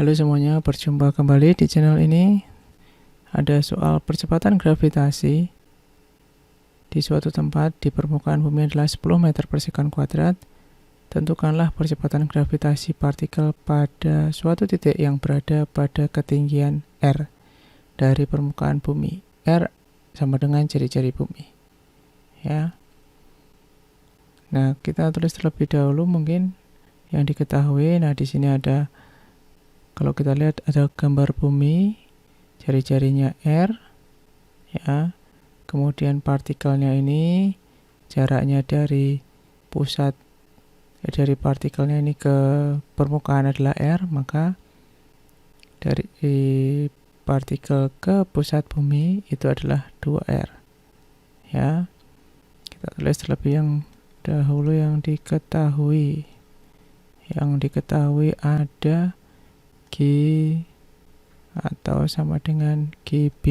Halo semuanya, berjumpa kembali di channel ini. Ada soal percepatan gravitasi di suatu tempat di permukaan bumi adalah 10 meter per sekon kuadrat. Tentukanlah percepatan gravitasi partikel pada suatu titik yang berada pada ketinggian R dari permukaan bumi. R sama dengan jari-jari bumi. Ya. Nah, kita tulis terlebih dahulu mungkin yang diketahui. Nah, di sini ada, kalau kita lihat ada gambar bumi, jari-jarinya R, ya. Kemudian partikelnya ini jaraknya dari pusat, dari partikelnya ini ke permukaan adalah R, maka dari partikel ke pusat bumi itu adalah 2R. Ya. Kita tulis terlebih yang dahulu yang diketahui. Yang diketahui ada G atau sama dengan GB,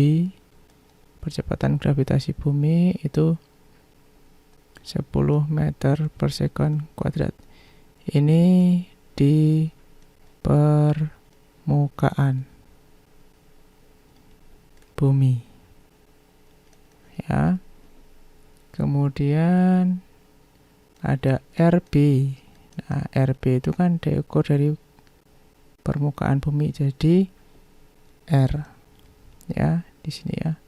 percepatan gravitasi bumi itu 10 meter per sekon kuadrat. Ini di permukaan bumi. Ya. Kemudian ada RB. Nah, RB itu kan diukur dari permukaan bumi, jadi R. Ya, di sini ya.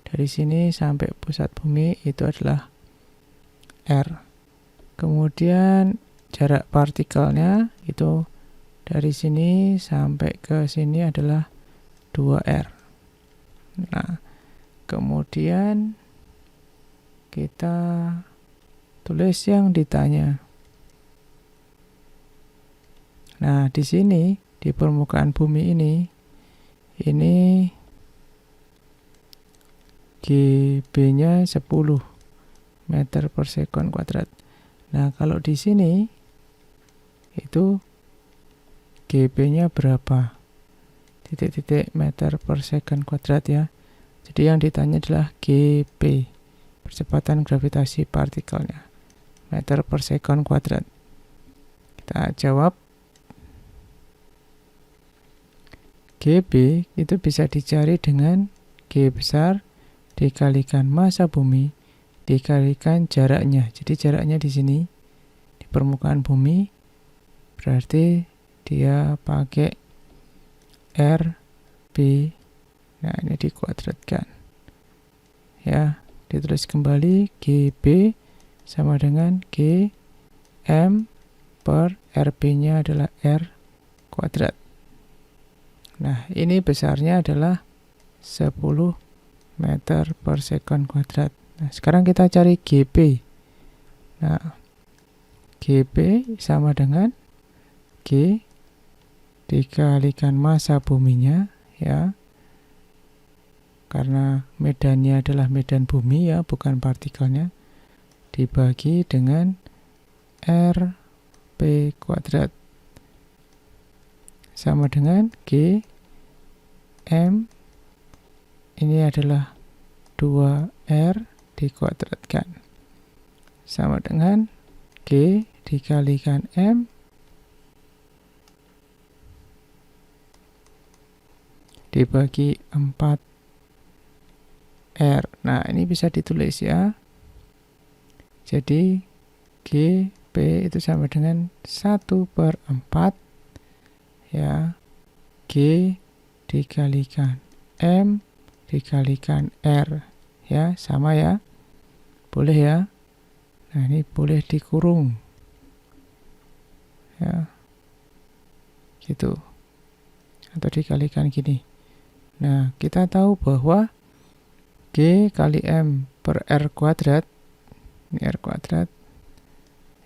Dari sini sampai pusat bumi itu adalah R. Kemudian jarak partikelnya itu dari sini sampai ke sini adalah 2R. Nah, kemudian kita tulis yang ditanya. Nah, di sini di permukaan bumi ini GB-nya 10 meter per sekon kuadrat. Nah, kalau di sini itu GB-nya berapa? Titik-titik meter per sekon kuadrat ya. Jadi yang ditanya adalah GB, percepatan gravitasi partikelnya, meter per sekon kuadrat. Kita jawab. GB itu bisa dicari dengan G besar dikalikan massa bumi dikalikan jaraknya. Jadi jaraknya di sini di permukaan bumi, berarti dia pakai RB. Nah, ini dikuadratkan. Ya, ditulis kembali GB sama dengan G M per RB-nya adalah R kuadrat. Nah, ini besarnya adalah 10 meter per sekon kuadrat. Nah, sekarang kita cari GB. Nah, GB sama dengan G dikalikan massa buminya, ya. Karena medannya adalah medan bumi ya, bukan partikelnya. Dibagi dengan RP kuadrat. Sama dengan G M, ini adalah 2R dikuadratkan. Sama dengan G dikalikan M dibagi 4R. Nah, ini bisa ditulis ya. Jadi GP itu sama dengan 1/4 ya, G dikalikan M dikalikan R ya, sama ya, boleh ya. Nah, ini boleh dikurung ya, gitu, atau dikalikan gini. Nah, kita tahu bahwa G kali M per R kuadrat, ini R kuadrat,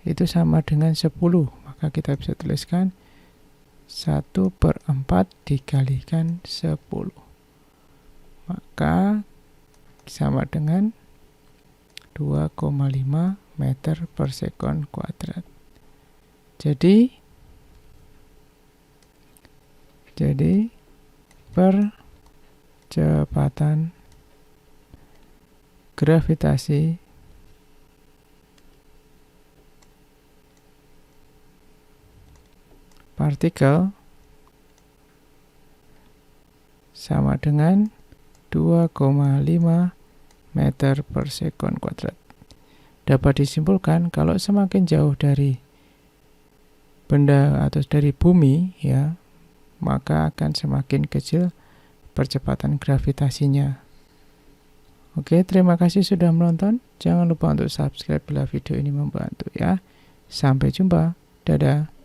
itu sama dengan 10, maka kita bisa tuliskan 1/4 dikalikan 10. Maka sama dengan 2,5 meter per sekon kuadrat. Jadi percepatan gravitasi partikel sama dengan 2,5 meter per sekon kuadrat. Dapat disimpulkan kalau semakin jauh dari benda atau dari bumi ya, maka akan semakin kecil percepatan gravitasinya. Oke, terima kasih sudah menonton. Jangan lupa untuk subscribe bila video ini membantu ya. Sampai jumpa. Dadah.